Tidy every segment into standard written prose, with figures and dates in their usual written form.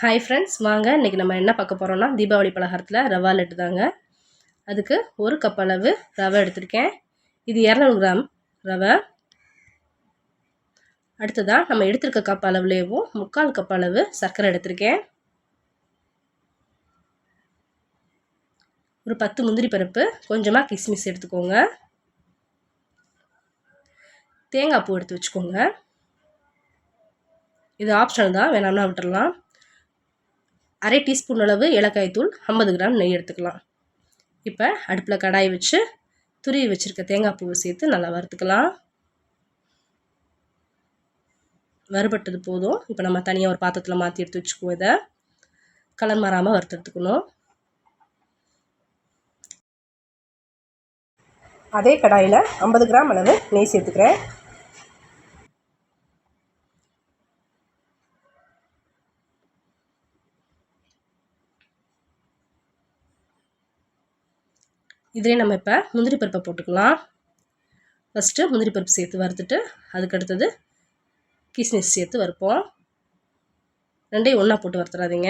Hi friends, வாங்க இன்றைக்கி நம்ம என்ன பார்க்க போகிறோம்னா தீபாவளி பலகாரத்தில் ரவா லட்டு தாங்க. அதுக்கு 1 கப் அளவு ரவை எடுத்திருக்கேன். இது 200 கிராம் ரவை. அடுத்ததாக நம்ம எடுத்திருக்க கப் அளவுலேயும் 3/4 கப் அளவு சர்க்கரை எடுத்திருக்கேன். ஒரு 10 முந்திரி பருப்பு, கொஞ்சமாக கிஸ்மிஸ் எடுத்துக்கோங்க. தேங்காய் பூ எடுத்து வச்சுக்கோங்க. இது ஆப்ஷனல் தான், வேணாம்னா விட்டுடலாம். 1/2 டீஸ்பூன் அளவு ஏலக்காய் தூள், 50 கிராம் நெய் எடுத்துக்கலாம். இப்போ அடுப்பில் கடாய் வச்சு துருவி வச்சுருக்க தேங்காய் பூவை சேர்த்து நல்லா வறுத்துக்கலாம். வறுபட்டது போதும். இப்போ நம்ம தனியாக ஒரு பாத்திரத்தில் மாற்றி எடுத்து வச்சுக்குவோம். இதை கலர் மாறாமல் வறுத்து எடுத்துக்கணும். அதே கடாயில் 50 கிராம் அளவு நெய் சேர்த்துக்கிறேன். இதிலே நம்ம இப்போ முந்திரி பருப்பை போட்டுக்கலாம். ஃபஸ்ட்டு முந்திரி பருப்பு சேர்த்து வறுத்துட்டு அதுக்கடுத்தது கிஸ்மிஸ் சேர்த்து வறுப்போம். ரெண்டையும் ஒன்றா போட்டு வறுத்துறாதீங்க.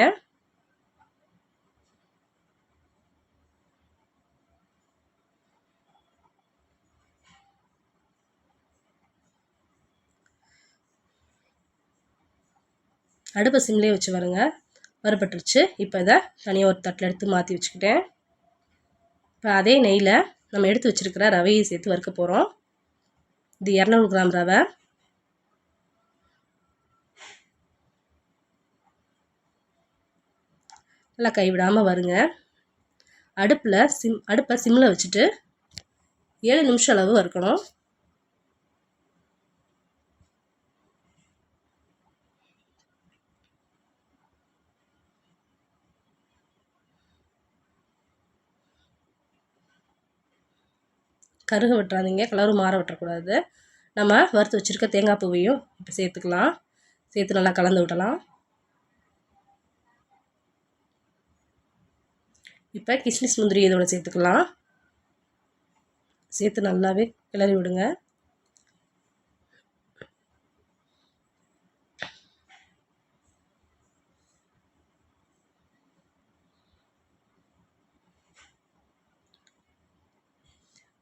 அடுப்பை சிம்லேயே வச்சு வருங்க. வறுபட்டுருச்சு. இப்போ இதை தனியாக ஒரு தட்டில் எடுத்து மாற்றி வச்சுக்கிட்டேன். இப்போ அதே நெய்யில் நம்ம எடுத்து வச்சுருக்கிற ரவையை சேர்த்து வறுக்க போகிறோம். இது 200 கிராம் ரவை. நல்லா கைவிடாமல் வருங்க. அடுப்பை சிம்மில் வச்சுட்டு 7 நிமிஷம் அளவு வறுக்கணும். கருக விட்டுறாதீங்க, கலரும் மாற விட்டுறக்கூடாது. நம்ம வறுத்து வச்சுருக்க தேங்காய் பூவையும் இப்போ சேர்த்துக்கலாம். சேர்த்து நல்லா கலந்து விடலாம். இப்போ கிஸ்மிஸ் முந்திரி இதோட சேர்த்துக்கலாம். சேர்த்து நல்லாவே கிளறி விடுங்க.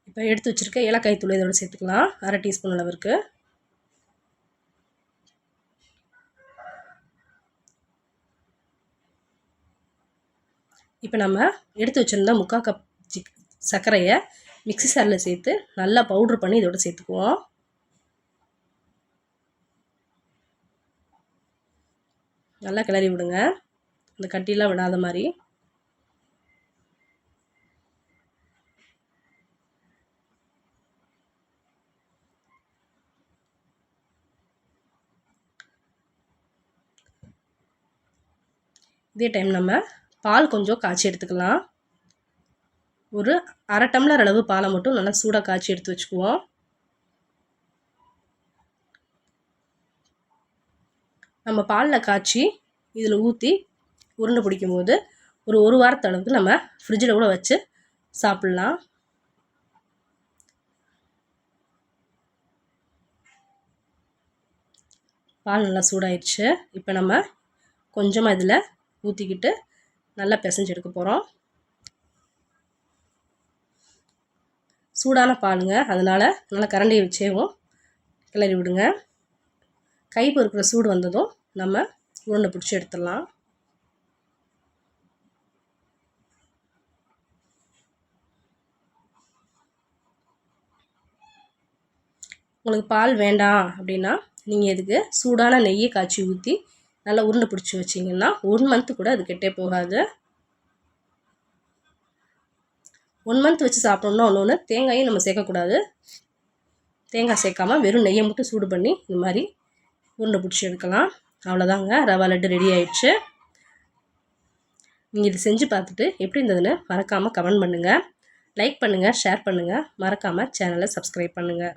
இப்போ எடுத்து வச்சுருக்க ஏலக்காய் தூள் இதோட சேர்த்துக்கலாம். 1/2 டீஸ்பூன் அளவிற்கு. இப்போ நம்ம எடுத்து வச்சுருந்தா 3/4 கப் சர்க்கரையை மிக்ஸி ஜாரில் சேர்த்து நல்லா பவுட்ரு பண்ணி இதோட சேர்த்துக்குவோம். நல்லா கிளறி விடுங்க, இந்த கட்டிலாம் விடாத மாதிரி. இதே டைம் நம்ம பால் கொஞ்சம் காய்ச்சி எடுத்துக்கலாம். ஒரு 1/2 டம்ளர் அளவு பாலை மட்டும் நல்லா சூடாக காய்ச்சி எடுத்து வச்சுக்குவோம். நம்ம பாலில் காய்ச்சி இதில் ஊற்றி உருண்டை பிடிக்கும் போது ஒரு வாரத்து அளவுக்கு நம்ம ஃப்ரிட்ஜில் கூட வச்சு சாப்பிட்லாம். பால் நல்லா சூடாயிடுச்சு. இப்போ நம்ம கொஞ்சமாக இதில் ஊற்றிக்கிட்டு நல்லா பிசைஞ்சு எடுக்க போகிறோம். சூடான பாலுங்க, அதனால் நல்லா கரண்டியை வச்சேவும் கிளறி விடுங்க. கை பொறுக்கிற சூடு வந்ததும் நம்ம உருண்டை பிடிச்சி எடுத்துடலாம். உங்களுக்கு பால் வேண்டாம் அப்படின்னா நீங்கள் இதுக்கு சூடான நெய்யை காய்ச்சி ஊற்றி நல்லா உருண்டை பிடிச்சி வச்சிங்கன்னா 1 மந்த்து கூட அது கெட்டே போகாது. 1 மந்த் வச்சு சாப்பிட்டோம்னா ஒன்று தேங்காயும் நம்ம சேர்க்கக்கூடாது. தேங்காய் சேர்க்காமல் வெறும் நெய்யை மட்டும் சூடு பண்ணி இந்த மாதிரி உருண்டை பிடிச்சி எடுக்கலாம். அவ்வளோதாங்க, ரவா லட்டு ரெடி ஆயிடுச்சு. நீங்கள் இது செஞ்சு பார்த்துட்டு எப்படி இருந்ததுன்னு மறக்காமல் கமெண்ட் பண்ணுங்கள். லைக் பண்ணுங்கள், ஷேர் பண்ணுங்கள். மறக்காமல் சேனலை சப்ஸ்கிரைப் பண்ணுங்கள்.